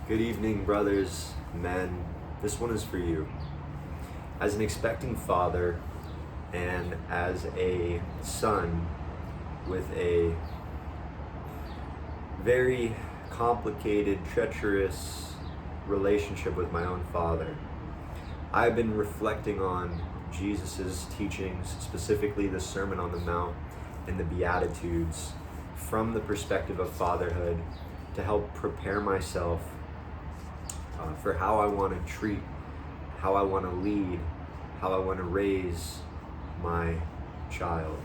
Good evening, brothers, men. This one is for you. As an expecting father and as a son with a very complicated, treacherous relationship with my own father, I've been reflecting on Jesus' teachings, specifically the Sermon on the Mount and the Beatitudes, from the perspective of fatherhood to help prepare myself for how I want to treat, how I want to lead, how I want to raise my child.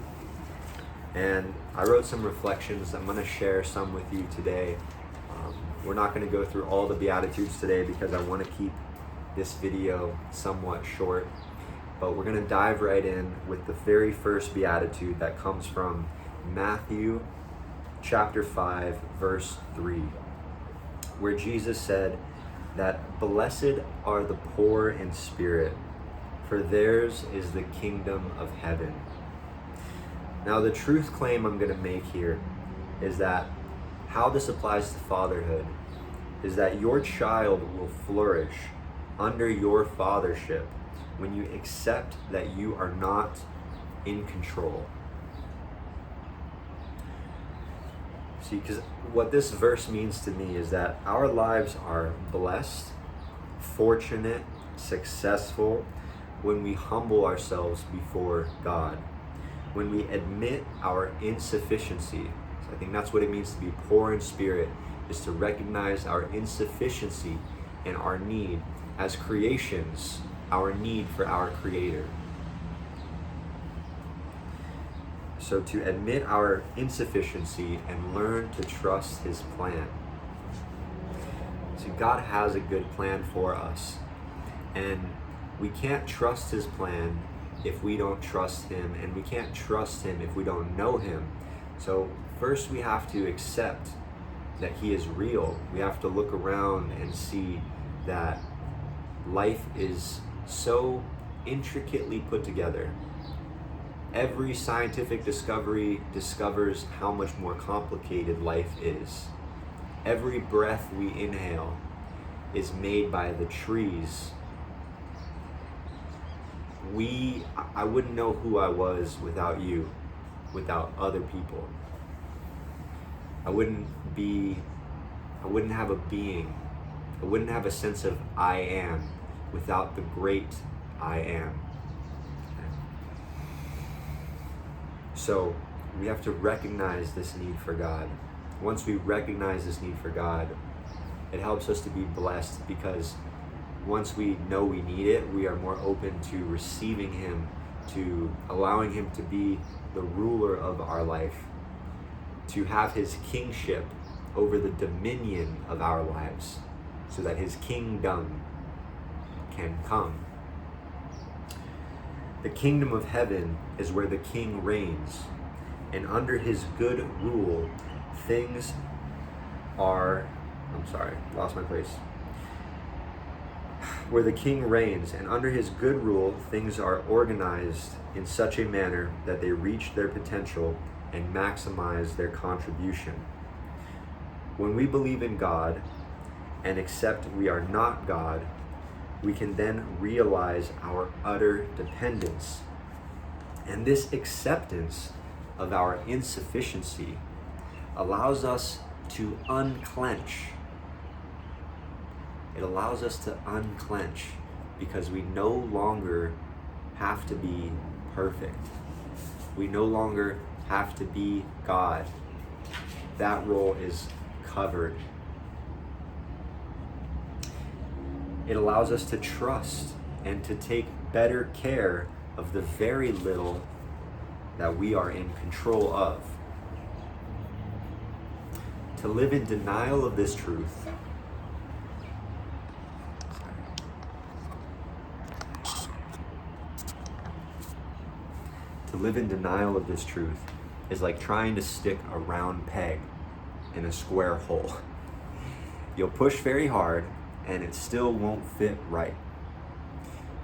And I wrote some reflections. I'm going to share some with you today. We're not going to go through all the Beatitudes today because I want to keep this video somewhat short, but we're going to dive right in with the very first Beatitude that comes from Matthew chapter 5, verse 3, where Jesus said that blessed are the poor in spirit, for theirs is the kingdom of heaven. Now, the truth claim I'm going to make here is that how this applies to fatherhood is that your child will flourish under your fathership when you accept that you are not in control. See, because what this verse means to me is that our lives are blessed, fortunate, successful when we humble ourselves before God, when we admit our insufficiency. So I think that's what it means to be poor in spirit, is to recognize our insufficiency and our need as creations, our need for our Creator. So to admit our insufficiency and learn to trust His plan. See, God has a good plan for us, and we can't trust His plan if we don't trust Him, and we can't trust Him if we don't know Him. So first we have to accept that He is real. We have to look around and see that life is so intricately put together. Every scientific discovery discovers how much more complicated life is. Every breath we inhale is made by the trees. I wouldn't know who I was without you, without other people. I wouldn't have a being. I wouldn't have a sense of I am without the great I am. So we have to recognize this need for God. Once we recognize this need for God, it helps us to be blessed, because once we know we need it, we are more open to receiving Him, to allowing Him to be the ruler of our life, to have His kingship over the dominion of our lives, so that His kingdom can come. The kingdom of heaven is where the king reigns, and under his good rule, things are, lost my place. Where the king reigns, and under his good rule, things are organized in such a manner that they reach their potential and maximize their contribution. When we believe in God and accept we are not God, we can then realize our utter dependence. And this acceptance of our insufficiency allows us to unclench. It allows us to unclench because we no longer have to be perfect. We no longer have to be God. That role is covered. It allows us to trust and to take better care of the very little that we are in control of. To live in denial of this truth is like trying to stick a round peg in a square hole. You'll push very hard and it still won't fit right.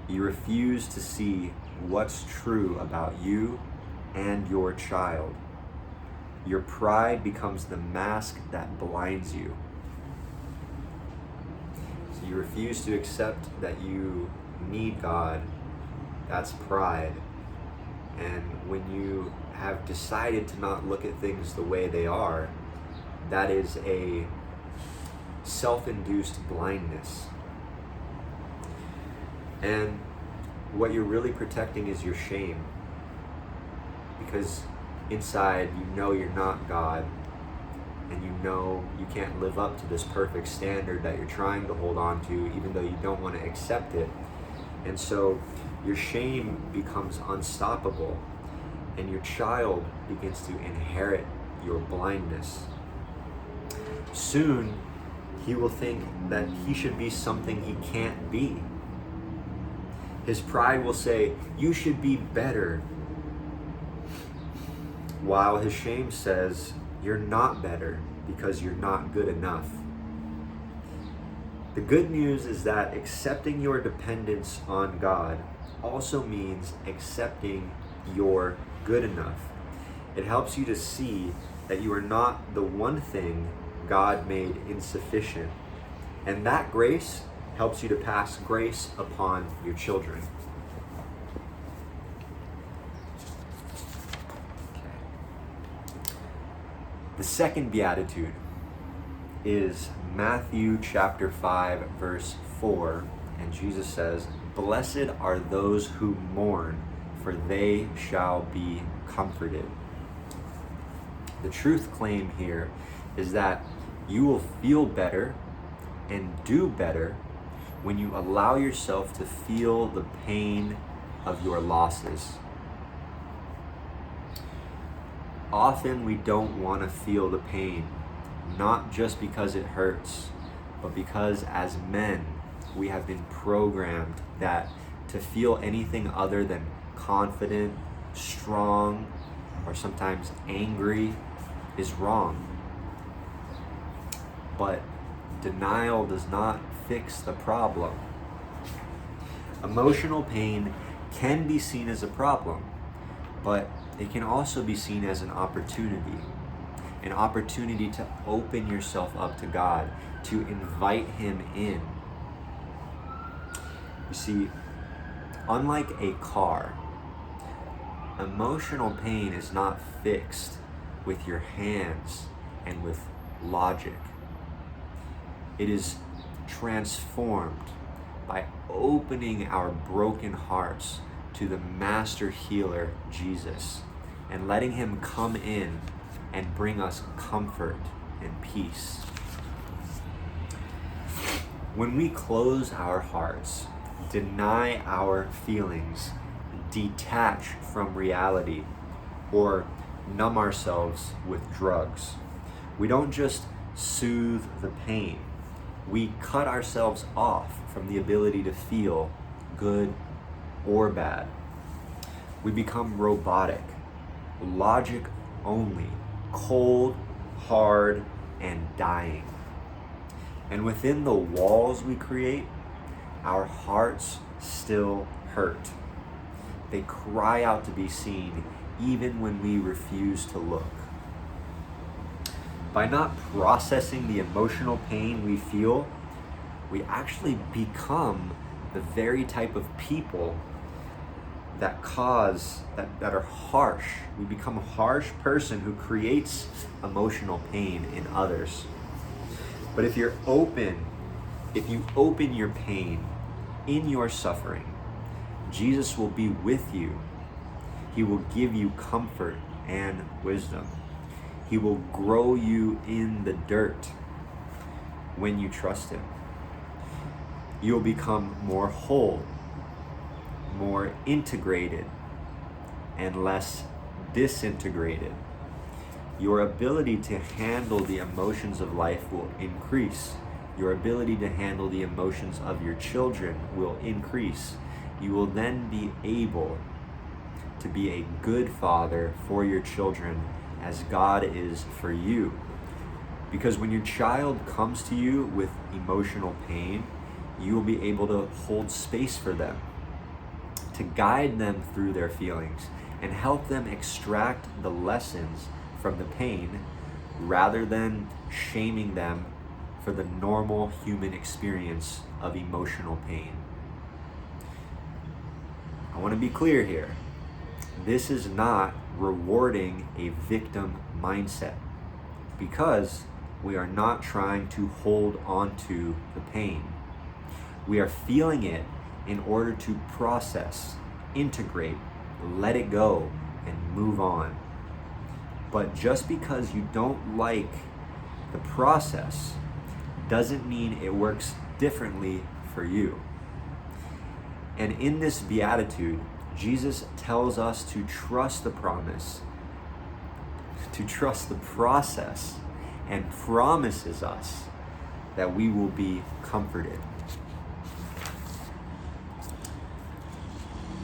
You refuse to see what's true about you and your child. Your pride becomes the mask that blinds you. You refuse to accept that you need God. That's pride. And when you have decided to not look at things the way they are, that is a self-induced blindness. And what you're really protecting is your shame. Because inside you know you're not God, and you know you can't live up to this perfect standard that you're trying to hold on to, even though you don't want to accept it. And so your shame becomes unstoppable, and your child begins to inherit your blindness. Soon, he will think that he should be something he can't be. His pride will say, "You should be better," while his shame says, "You're not better because you're not good enough." The good news is that accepting your dependence on God also means accepting your good enough. It helps you to see that you are not the one thing God made insufficient. And that grace helps you to pass grace upon your children. The second beatitude is Matthew chapter 5, verse 4, and Jesus says, "Blessed are those who mourn, for they shall be comforted." The truth claim here is that you will feel better and do better when you allow yourself to feel the pain of your losses. Often we don't want to feel the pain, not just because it hurts, but because as men, we have been programmed that to feel anything other than confident, strong, or sometimes angry is wrong. But denial does not fix the problem. Emotional pain can be seen as a problem, but it can also be seen as an opportunity to open yourself up to God, to invite Him in. You see, unlike a car, emotional pain is not fixed with your hands and with logic. It is transformed by opening our broken hearts to the master healer, Jesus, and letting Him come in and bring us comfort and peace. When we close our hearts, deny our feelings, detach from reality, or numb ourselves with drugs, we don't just soothe the pain. We cut ourselves off from the ability to feel good or bad. We become robotic, logic only, cold, hard, and dying. And within the walls we create, our hearts still hurt. They cry out to be seen even when we refuse to look. By not processing the emotional pain we feel, we actually become the very type of people that are harsh. We become a harsh person who creates emotional pain in others. But if you open your pain in your suffering, Jesus will be with you. He will give you comfort and wisdom. He will grow you in the dirt when you trust Him. You will become more whole, more integrated, and less disintegrated. Your ability to handle the emotions of life will increase. Your ability to handle the emotions of your children will increase. You will then be able to be a good father for your children as God is for you. Because when your child comes to you with emotional pain, you will be able to hold space for them, to guide them through their feelings, and help them extract the lessons from the pain rather than shaming them for the normal human experience of emotional pain. I want to be clear here. This is not rewarding a victim mindset, because we are not trying to hold on to the pain. We are feeling it in order to process, integrate, let it go, and move on. But just because you don't like the process doesn't mean it works differently for you. And in this beatitude, Jesus tells us to trust the promise, to trust the process, and promises us that we will be comforted.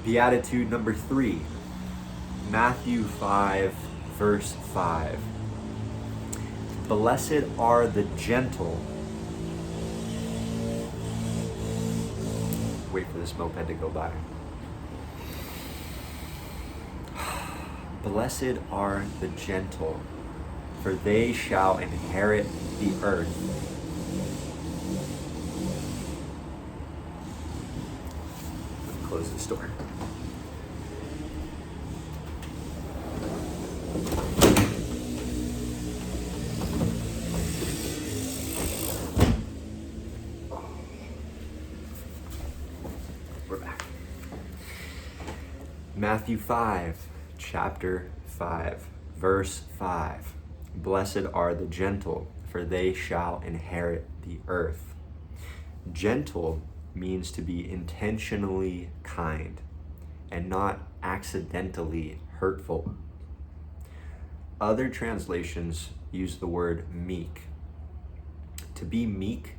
Beatitude number 3, Matthew 5, verse 5. Blessed are the gentle. Wait for this moped to go by. Blessed are the gentle, for they shall inherit the earth. Let me close this door. We're back. Matthew 5, chapter 5, verse 5. Blessed are the gentle, for they shall inherit the earth. Gentle means to be intentionally kind and not accidentally hurtful. Other translations use the word meek. To be meek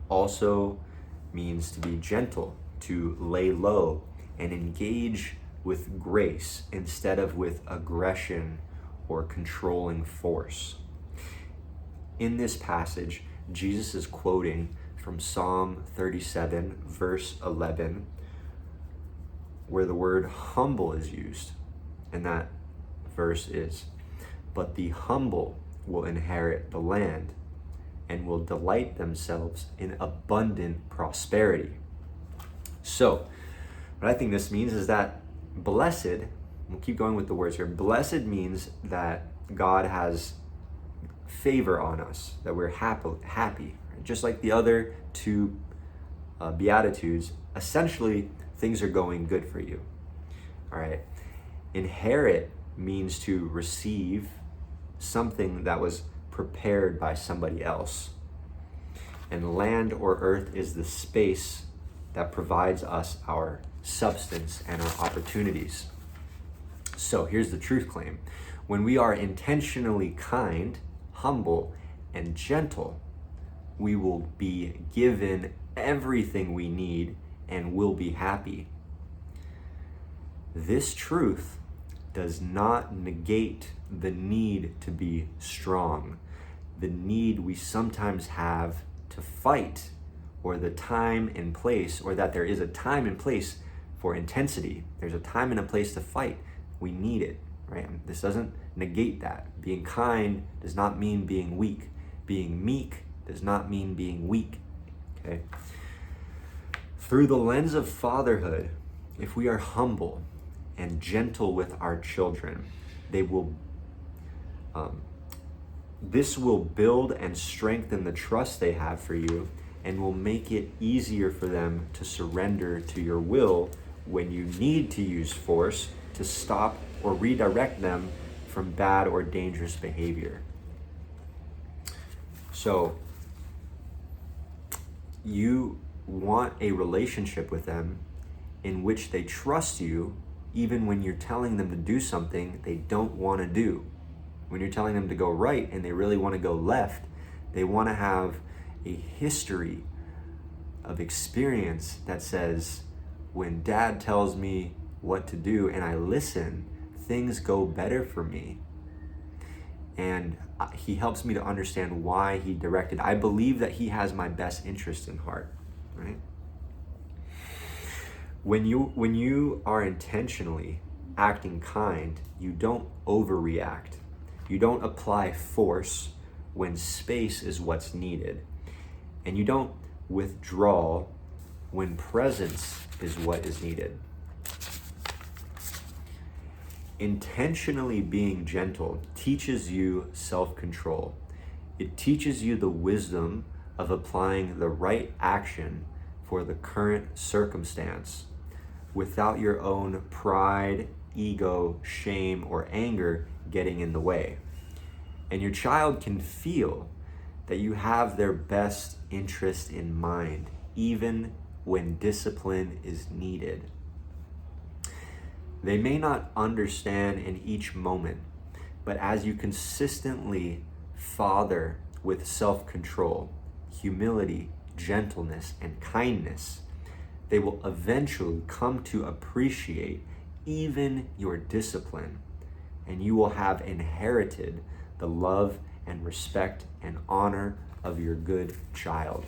also means to be gentle, to lay low and engage with grace instead of with aggression or controlling force. In this passage, Jesus is quoting from Psalm 37, verse 11, where the word humble is used. And that verse is, "But the humble will inherit the land and will delight themselves in abundant prosperity." So, what I think this means is that blessed, we'll keep going with the words here, blessed means that God has favor on us, that we're happy. Just like the other two Beatitudes, essentially things are going good for you. All right. Inherit means to receive something that was prepared by somebody else. And land or earth is the space that provides us our substance and our opportunities. So here's the truth claim. When we are intentionally kind, humble, and gentle, we will be given everything we need and will be happy. This truth does not negate the need to be strong, the need we sometimes have to fight, or the time and place, or that there is a time and place for intensity. There's a time and a place to fight. We need it, right? This doesn't negate that. Being kind does not mean being weak. Being meek does not mean being weak, okay? Through the lens of fatherhood, if we are humble and gentle with our children, this will build and strengthen the trust they have for you and will make it easier for them to surrender to your will when you need to use force to stop or redirect them from bad or dangerous behavior. So, you want a relationship with them in which they trust you even when you're telling them to do something they don't want to do. When you're telling them to go right and they really want to go left, they want to have a history of experience that says, when dad tells me what to do and I listen, things go better for me. And he helps me to understand why he directed. I believe that he has my best interest in heart, right? When you are intentionally acting kind, you don't overreact. You don't apply force when space is what's needed. and you don't withdraw when presence is what is needed. Intentionally being gentle teaches you self-control. It teaches you the wisdom of applying the right action for the current circumstance without your own pride, ego, shame, or anger getting in the way. And your child can feel that you have their best interest in mind, even when discipline is needed. They may not understand in each moment, but as you consistently father with self-control, humility, gentleness, and kindness, they will eventually come to appreciate even your discipline, and you will have inherited the love and respect and honor of your good child.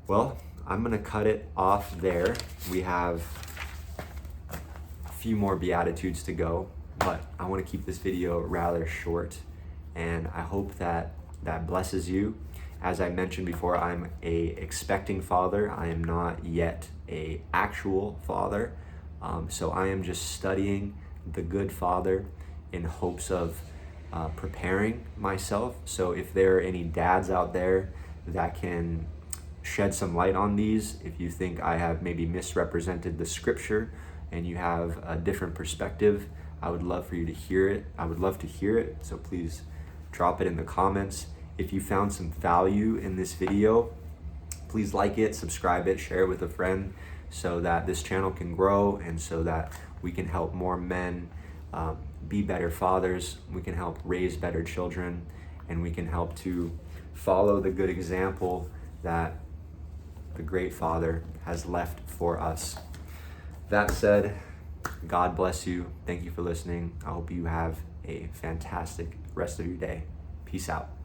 Well, I'm going to cut it off there. We have a few more Beatitudes to go, but I want to keep this video rather short, and I hope that blesses you. As I mentioned before, I'm a expecting father. I am not yet a actual father, so I am just studying the good father in hopes of preparing myself. So if there are any dads out there that can shed some light on these, if you think I have maybe misrepresented the scripture and you have a different perspective, I would love for you to hear it. I would love to hear it, so please drop it in the comments. If you found some value in this video, please like it, subscribe it, share it with a friend so that this channel can grow and so that we can help more men be better fathers, we can help raise better children, and we can help to follow the good example that the great Father has left for us. That said, God bless you. Thank you for listening. I hope you have a fantastic rest of your day. Peace out.